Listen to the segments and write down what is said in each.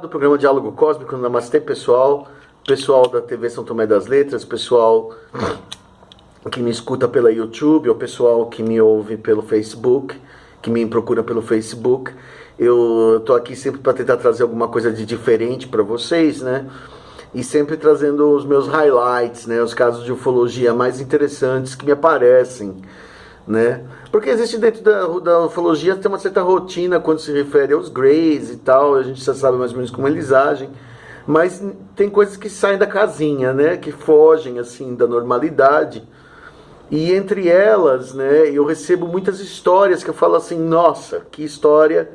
Do programa Diálogo Cósmico, namastê pessoal, pessoal da TV São Tomé das Letras, pessoal que me escuta pela YouTube, ou pessoal que me ouve pelo Facebook, que me procura pelo Facebook. Eu tô aqui sempre para tentar trazer alguma coisa de diferente para vocês, né? E sempre trazendo os meus highlights, né? Os casos de ufologia mais interessantes que me aparecem, né? Porque existe dentro da ufologia tem uma certa rotina quando se refere aos Greys e tal, a gente já sabe mais ou menos como eles agem, mas tem coisas que saem da casinha, né? Que fogem assim da normalidade. E entre elas, né, eu recebo muitas histórias que eu falo assim, nossa, que história,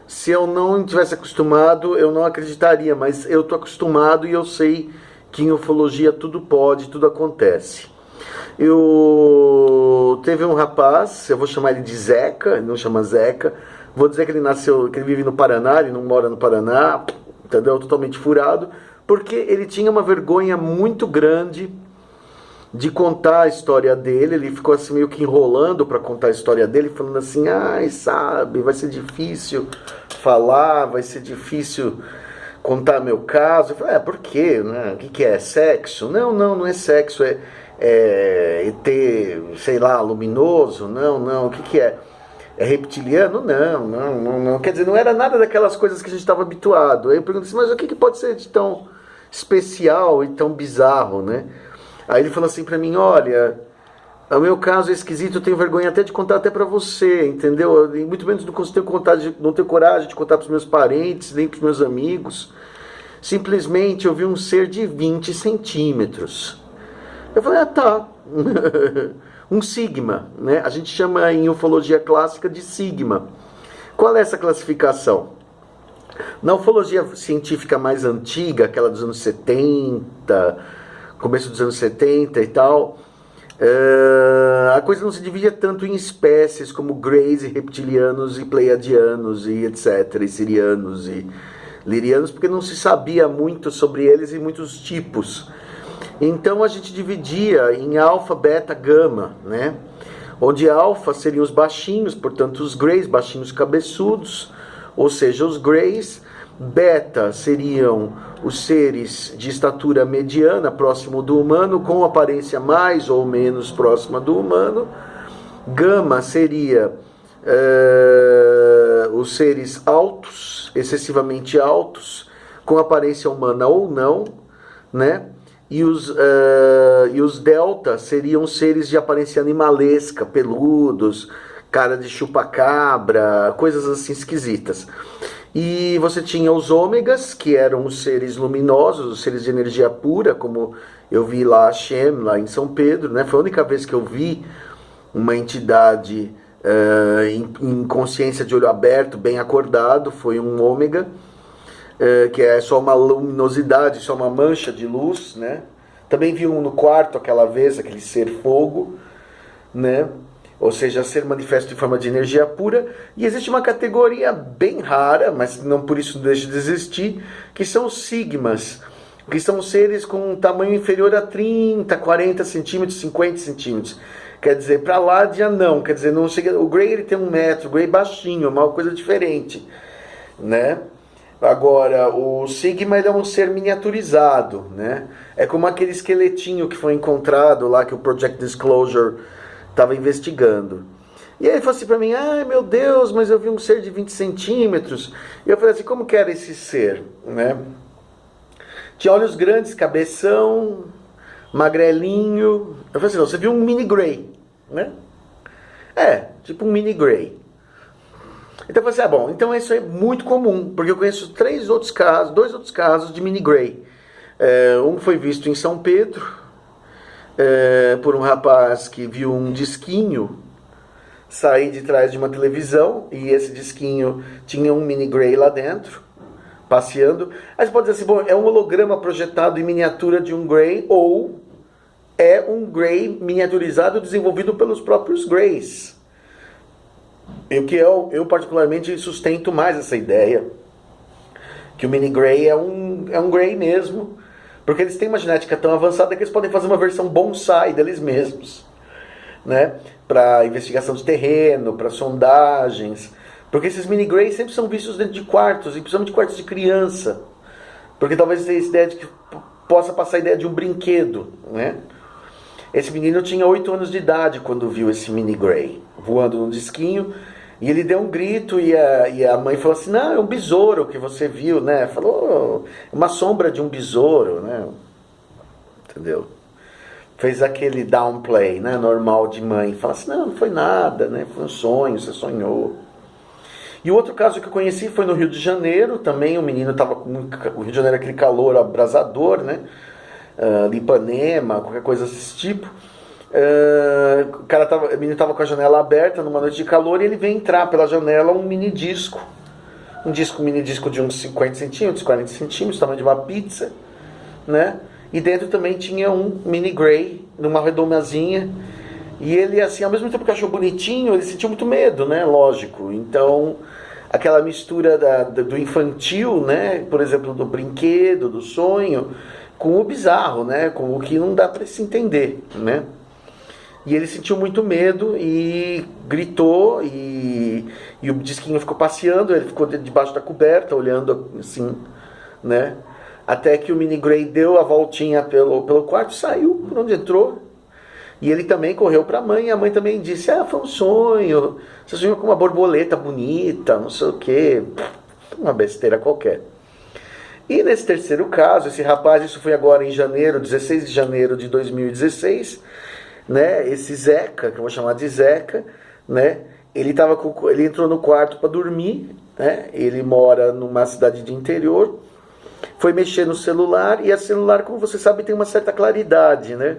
se eu não tivesse acostumado, eu não acreditaria, mas eu tô acostumado e eu sei que em ufologia tudo pode, tudo acontece. Teve um rapaz, eu vou chamar ele de Zeca, ele não chama Zeca, vou dizer que ele nasceu, que ele vive no Paraná, ele não mora no Paraná, entendeu? Totalmente furado, porque ele tinha uma vergonha muito grande de contar a história dele. Ele ficou assim meio que enrolando para contar a história dele, falando assim, ai, sabe, vai ser difícil falar, vai ser difícil contar meu caso. Eu falei, por quê? Né? O que é? Sexo? Não é sexo, é ET, sei lá, luminoso? Não, o que é? É reptiliano? Não. Quer dizer, não era nada daquelas coisas que a gente estava habituado. Aí eu perguntei assim, mas o que pode ser de tão especial e tão bizarro, né? Aí ele falou assim pra mim, olha, o meu caso é esquisito, eu tenho vergonha até de contar até pra você, entendeu? E muito menos não tenho coragem de contar pros meus parentes, nem pros meus amigos. Simplesmente eu vi um ser de 20 centímetros. Eu falei, tá. Um sigma, né? A gente chama em ufologia clássica de sigma. Qual é essa classificação? Na ufologia científica mais antiga, aquela dos anos 70... começo dos anos 70 e tal, a coisa não se dividia tanto em espécies como Greys e reptilianos e pleiadianos e etc, e sirianos e lirianos, porque não se sabia muito sobre eles e muitos tipos. Então a gente dividia em alfa, beta, gama, né? Onde alfa seriam os baixinhos, portanto os Greys, baixinhos cabeçudos, ou seja, os Greys. Beta seriam os seres de estatura mediana, próximo do humano, com aparência mais ou menos próxima do humano. Gama seria os seres altos, excessivamente altos, com aparência humana ou não, né? E os delta seriam seres de aparência animalesca, peludos, cara de chupa-cabra, coisas assim esquisitas. E você tinha os ômegas, que eram os seres luminosos, os seres de energia pura, como eu vi lá a Shem, lá em São Pedro, né? Foi a única vez que eu vi uma entidade em consciência de olho aberto, bem acordado, foi um ômega, que é só uma luminosidade, só uma mancha de luz, né? Também vi um no quarto aquela vez, aquele ser fogo, né? Ou seja, ser manifesto em forma de energia pura. E existe uma categoria bem rara, mas não por isso deixa de existir, que são os sigmas, que são seres com um tamanho inferior a 30, 40 centímetros, 50 centímetros. Quer dizer, para lá de anão, quer dizer, não chega, o Grey ele tem 1 metro, o Grey baixinho, uma coisa diferente, né? Agora, o Sigma ele é um ser miniaturizado, né? É como aquele esqueletinho que foi encontrado lá, que o Project Disclosure estava investigando. E aí ele falou assim para mim, ai meu Deus, mas eu vi um ser de 20 centímetros. E eu falei assim, como que era esse ser? Né? Tinha olhos grandes, cabeção, magrelinho. Eu falei assim, não, você viu um mini Grey, né? Tipo um mini Grey. Então eu falei assim, bom, então isso é muito comum, porque eu conheço 2 outros casos de mini Grey. Um foi visto em São Pedro, por um rapaz que viu um disquinho sair de trás de uma televisão, e esse disquinho tinha um mini Grey lá dentro, passeando. Aí você pode dizer assim, bom, é um holograma projetado em miniatura de um Grey, ou é um Grey miniaturizado desenvolvido pelos próprios Greys. E o que eu particularmente sustento mais essa ideia, que o mini Grey é um Grey mesmo, porque eles têm uma genética tão avançada que eles podem fazer uma versão bonsai deles mesmos, né? Para investigação de terreno, para sondagens, Porque esses mini Grey sempre são vistos dentro de quartos, e principalmente quartos de criança. Porque talvez tenha essa ideia de que possa passar a ideia de um brinquedo, né? Esse menino tinha 8 anos de idade quando viu esse mini Grey voando num disquinho, e ele deu um grito, e a mãe falou assim, não, é um besouro que você viu, né? Falou, uma sombra de um besouro, né? Entendeu? Fez aquele downplay, né, normal de mãe. Fala assim, não foi nada, né? Foi um sonho, você sonhou. E o outro caso que eu conheci foi no Rio de Janeiro, também o menino estava com o Rio de Janeiro é aquele calor abrasador, né? Ipanema, qualquer coisa desse tipo. O menino estava com a janela aberta numa noite de calor e ele vem entrar pela janela um mini disco. Um mini disco de uns 50 centímetros, 40 centímetros, tamanho de uma pizza, né? E dentro também tinha um mini Grey, numa redomazinha. E ele, assim, ao mesmo tempo que achou bonitinho, ele sentiu muito medo, né? Lógico. Então, aquela mistura do infantil, né? Por exemplo, do brinquedo, do sonho, com o bizarro, né? Com o que não dá para se entender, né? E ele sentiu muito medo e gritou, e o disquinho ficou passeando, ele ficou debaixo da coberta, olhando assim, né? Até que o mini Grey deu a voltinha pelo quarto, saiu por onde entrou. E ele também correu para a mãe, e a mãe também disse, foi um sonho, você sonhou com uma borboleta bonita, não sei o quê, uma besteira qualquer. E nesse terceiro caso, esse rapaz, isso foi agora em janeiro, 16 de janeiro de 2016, né, esse Zeca, que eu vou chamar de Zeca, né, ele entrou no quarto para dormir, né, ele mora numa cidade de interior, foi mexer no celular, e a celular, como você sabe, tem uma certa claridade, né?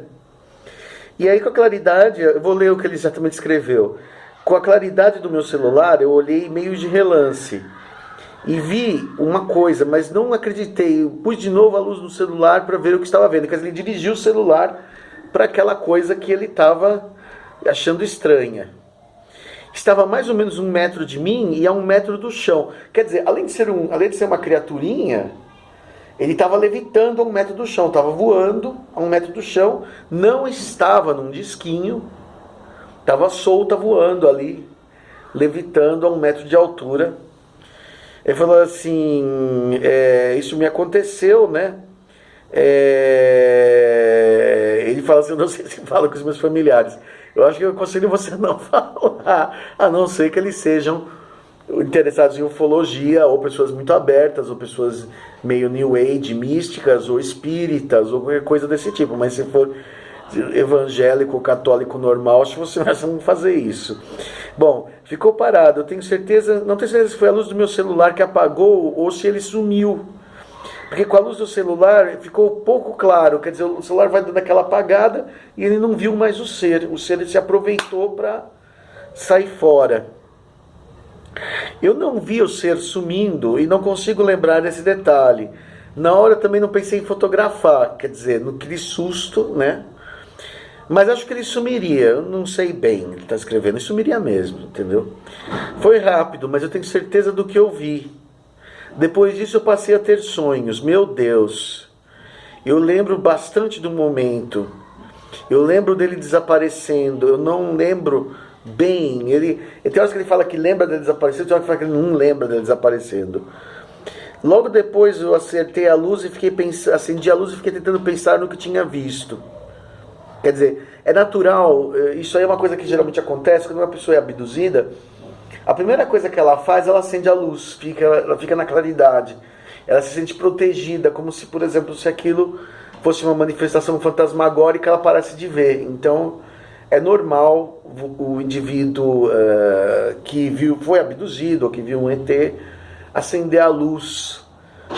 E aí com a claridade, eu vou ler o que ele exatamente escreveu. Com a claridade do meu celular, eu olhei meio de relance e vi uma coisa, mas não acreditei. Eu pus de novo a luz no celular para ver o que estava vendo. Quer dizer, ele dirigiu o celular para aquela coisa que ele estava achando estranha. Estava a mais ou menos 1 metro de mim e a 1 metro do chão. Quer dizer, além de ser uma criaturinha, ele estava levitando a 1 metro do chão, estava voando a 1 metro do chão, não estava num disquinho, estava solta voando ali, levitando a 1 metro de altura. Ele falou assim, isso me aconteceu, né? Ele fala assim, eu não sei se fala com os meus familiares. Eu acho que eu aconselho você não falar, a não ser que eles sejam interessados em ufologia, ou pessoas muito abertas, ou pessoas meio new age, místicas, ou espíritas, ou qualquer coisa desse tipo. Mas se for evangélico, católico normal, acho que você vai fazer isso. Bom, ficou parado. Eu tenho certeza, não tenho certeza se foi a luz do meu celular que apagou ou se ele sumiu. Porque com a luz do celular ficou pouco claro, quer dizer, o celular vai dando aquela apagada e ele não viu mais o ser. O ser ele se aproveitou para sair fora. Eu não vi o ser sumindo e não consigo lembrar desse detalhe. Na hora também não pensei em fotografar, quer dizer, no aquele susto, né? Mas acho que ele sumiria, eu não sei bem, ele está escrevendo, ele sumiria mesmo, entendeu? Foi rápido, mas eu tenho certeza do que eu vi. Depois disso eu passei a ter sonhos, meu Deus. Eu lembro bastante do momento. Eu lembro dele desaparecendo, eu não lembro bem. Tem horas que ele fala que lembra dele desaparecendo, tem horas que ele fala que ele não lembra dele desaparecendo. Logo depois eu acertei a luz e acendi a luz e fiquei tentando pensar no que tinha visto. Quer dizer, é natural, isso aí é uma coisa que geralmente acontece quando uma pessoa é abduzida. A primeira coisa que ela faz, ela acende a luz, ela fica na claridade. Ela se sente protegida, como se, por exemplo, se aquilo fosse uma manifestação fantasmagórica, ela parasse de ver. Então, é normal o indivíduo que foi abduzido ou que viu um ET acender a luz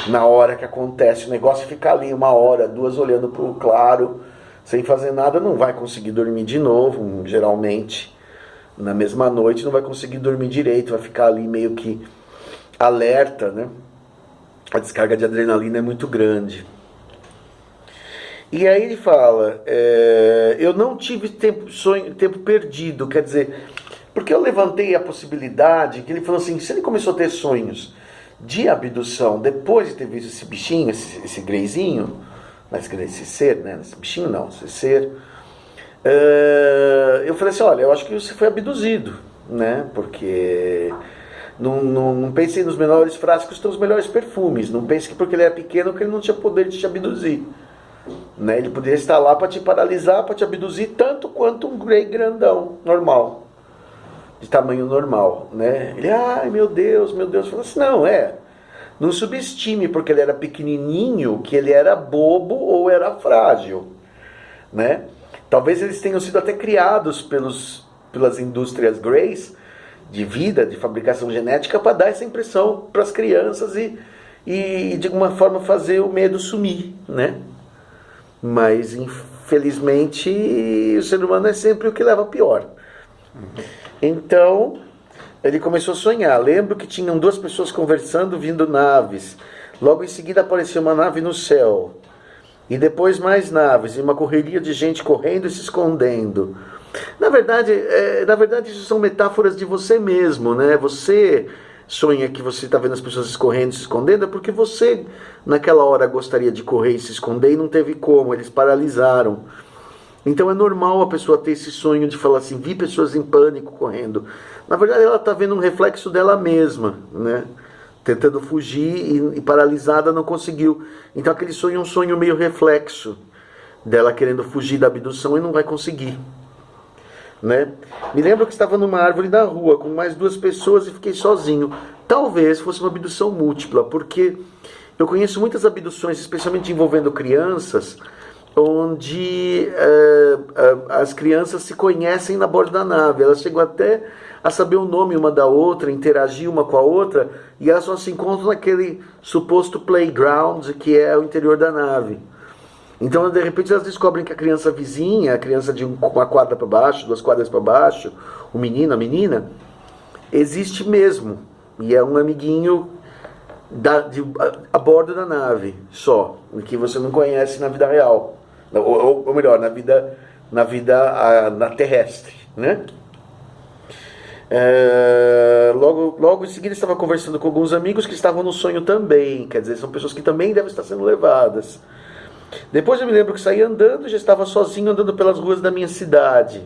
na hora que acontece o negócio, ficar ali 1 hora, 2 olhando para o claro, sem fazer nada, não vai conseguir dormir de novo, geralmente. Na mesma noite não vai conseguir dormir direito, vai ficar ali meio que alerta, né? A descarga de adrenalina é muito grande. E aí ele fala, eu não tive tempo perdido, quer dizer, porque eu levantei a possibilidade, que ele falou assim, se ele começou a ter sonhos de abdução depois de ter visto esse bichinho, esse greyzinho, esse ser, né? Esse bichinho não, esse ser, eu falei assim, olha, eu acho que você foi abduzido, né? Porque Não pense nos menores frascos estão os melhores perfumes. Não pense que porque ele era pequeno que ele não tinha poder de te abduzir. Né? Ele poderia estar lá para te paralisar, para te abduzir, tanto quanto um Grey grandão, normal. De tamanho normal. Né? Ele, ai meu Deus, falou assim, não subestime porque ele era pequenininho, que ele era bobo ou era frágil. Né? Talvez eles tenham sido até criados pelas indústrias Greys, de vida, de fabricação genética, para dar essa impressão para as crianças e de alguma forma fazer o medo sumir, né? Mas infelizmente o ser humano é sempre o que leva a pior. Então ele começou a sonhar. Lembro que tinham 2 pessoas conversando vindo naves. Logo em seguida apareceu uma nave no céu. E depois mais naves e uma correria de gente correndo e se escondendo. Na verdade isso são metáforas de você mesmo, né? Você sonha que você está vendo as pessoas correndo e se escondendo, é porque você naquela hora gostaria de correr e se esconder e não teve como, eles paralisaram. Então é normal a pessoa ter esse sonho de falar assim, vi pessoas em pânico correndo. Na verdade ela está vendo um reflexo dela mesma, né? Tentando fugir e paralisada não conseguiu. Então aquele sonho é um sonho meio reflexo dela querendo fugir da abdução e não vai conseguir. Né? Me lembro que estava numa árvore na rua com mais 2 pessoas e fiquei sozinho. Talvez fosse uma abdução múltipla, porque eu conheço muitas abduções, especialmente envolvendo crianças, onde as crianças se conhecem na borda da nave. Elas chegam até a saber o nome uma da outra, interagir uma com a outra, e elas só se encontram naquele suposto playground que é o interior da nave. Então, de repente, elas descobrem que a criança vizinha, a criança de uma quadra para baixo, 2 quadras para baixo, o menino, a menina, existe mesmo. E é um amiguinho a bordo da nave, só. Que você não conhece na vida real. Ou melhor, na vida terrestre. Né? Logo em seguida, estava conversando com alguns amigos que estavam no sonho também. Quer dizer, são pessoas que também devem estar sendo levadas. Depois eu me lembro que saí andando, já estava sozinho andando pelas ruas da minha cidade.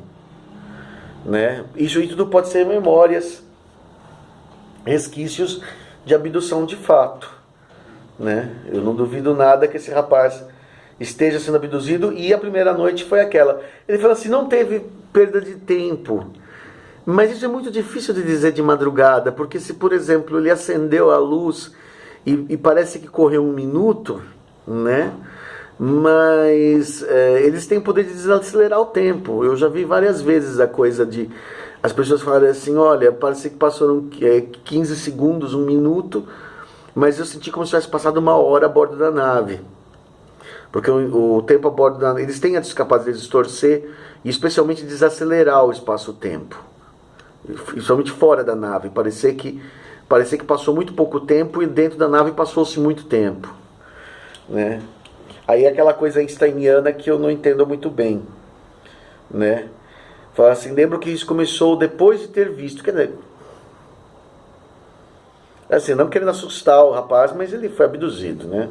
Né? Isso aí tudo pode ser memórias, resquícios de abdução de fato. Né? Eu não duvido nada que esse rapaz esteja sendo abduzido, e a primeira noite foi aquela. Ele falou assim, não teve perda de tempo. Mas isso é muito difícil de dizer de madrugada, porque se, por exemplo, ele acendeu a luz e parece que correu 1 minuto, né? Mas eles têm o poder de desacelerar o tempo. Eu já vi várias vezes a coisa de as pessoas falarem assim, olha, parece que passaram 15 segundos, 1 minuto, mas eu senti como se tivesse passado 1 hora a bordo da nave. Porque o tempo a bordo da nave, eles têm a capacidade de distorcer e especialmente desacelerar o espaço-tempo. Principalmente fora da nave. Parecer que passou muito pouco tempo e dentro da nave passou-se muito tempo. Né? Aí é aquela coisa einsteiniana que eu não entendo muito bem, né? Fala assim, lembro que isso começou depois de ter visto, quer dizer, assim, não querendo assustar o rapaz, mas ele foi abduzido, né?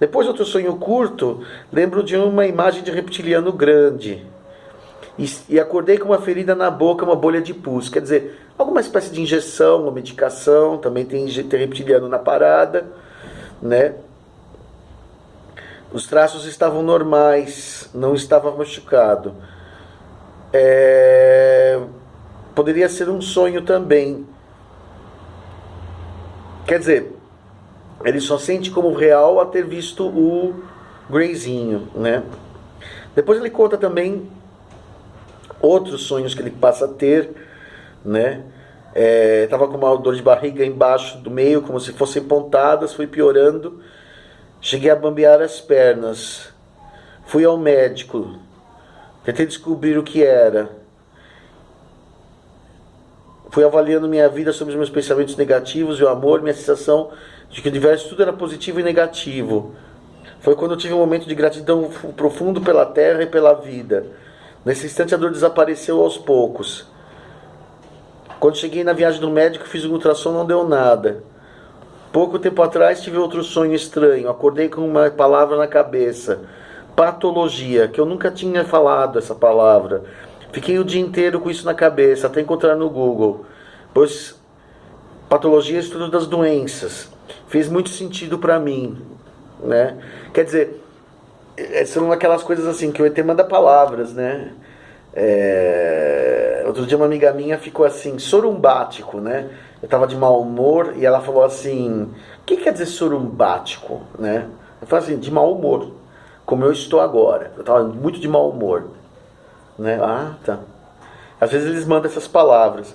Depois outro sonho curto, lembro de uma imagem de reptiliano grande e acordei com uma ferida na boca, uma bolha de pus, quer dizer, alguma espécie de injeção ou medicação, também tem reptiliano na parada, né? Os traços estavam normais, não estava machucado. Poderia ser um sonho também. Quer dizer, ele só sente como real a ter visto o Greyzinho, né? Depois ele conta também outros sonhos que ele passa a ter, né? Estava com uma dor de barriga embaixo do meio, como se fossem pontadas, foi piorando. Cheguei a bambear as pernas. Fui ao médico. Tentei descobrir o que era. Fui avaliando minha vida sobre os meus pensamentos negativos e o amor, minha sensação de que o universo tudo era positivo e negativo. Foi quando eu tive um momento de gratidão profundo pela terra e pela vida. Nesse instante a dor desapareceu aos poucos. Quando cheguei na viagem do médico, fiz um ultrassom, não deu nada. Pouco tempo atrás tive outro sonho estranho. Acordei com uma palavra na cabeça. Patologia, que eu nunca tinha falado essa palavra. Fiquei o dia inteiro com isso na cabeça, até encontrar no Google. Pois patologia é estudo das doenças. Fez muito sentido para mim, né? Quer dizer, são aquelas coisas assim que o ET manda palavras, né? Outro dia uma amiga minha ficou assim, sorumbático, né? Eu tava de mau humor e ela falou assim, o que quer dizer sorumbático, né? Eu falei assim, de mau humor, como eu estou agora. Eu tava muito de mau humor, né? Ah, tá. Às vezes eles mandam essas palavras.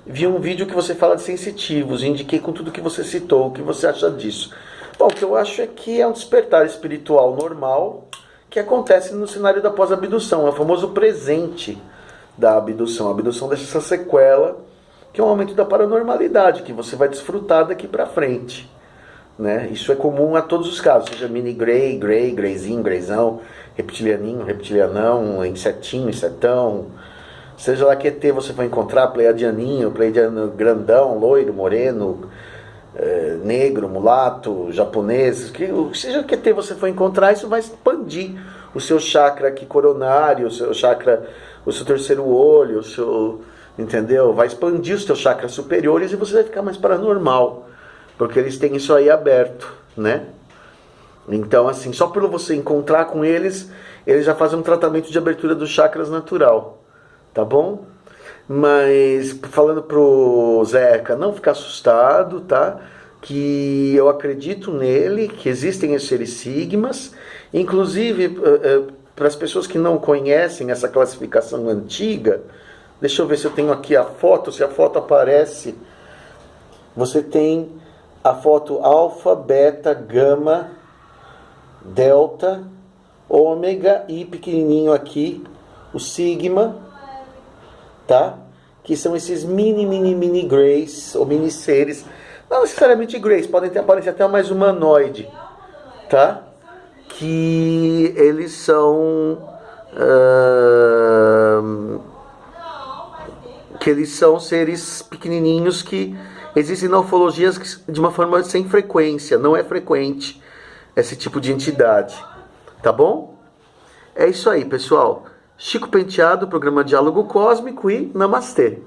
Vi um vídeo que você fala de sensitivos, indiquei com tudo que você citou, o que você acha disso? Bom, o que eu acho é que é um despertar espiritual normal que acontece no cenário da pós-abdução, é o famoso presente da abdução. A abdução deixa essa sequela, que é um aumento da paranormalidade, que você vai desfrutar daqui pra frente, né? Isso é comum a todos os casos, seja mini grey, greyzinho, greyzão, reptilianinho, reptilianão, insetinho, insetão, seja lá que ET você vai encontrar, pleiadianinho, pleiadiano grandão, loiro, moreno, negro, mulato, japonês, seja que ET você for encontrar, isso vai expandir o seu chakra aqui coronário, o seu chakra, o seu terceiro olho, o seu, entendeu? Vai expandir os seus chakras superiores e você vai ficar mais paranormal, porque eles têm isso aí aberto, né? Então, assim, só por você encontrar com eles, eles já fazem um tratamento de abertura dos chakras natural, tá bom? Mas, falando pro Zeca, não ficar assustado, tá? Que eu acredito nele, que existem esses seres sigmas, inclusive, para as pessoas que não conhecem essa classificação antiga, deixa eu ver se eu tenho aqui a foto, se a foto aparece. Você tem a foto alfa, beta, gama, delta, ômega e pequenininho aqui, o sigma, tá? Que são esses mini greys, ou mini seres, não necessariamente greys, podem aparecer até mais humanoide, tá? Que eles são seres pequenininhos que existem na ufologia de uma forma sem frequência, não é frequente esse tipo de entidade, tá bom? É isso aí, pessoal. Chico Penteado, programa Diálogo Cósmico e Namastê.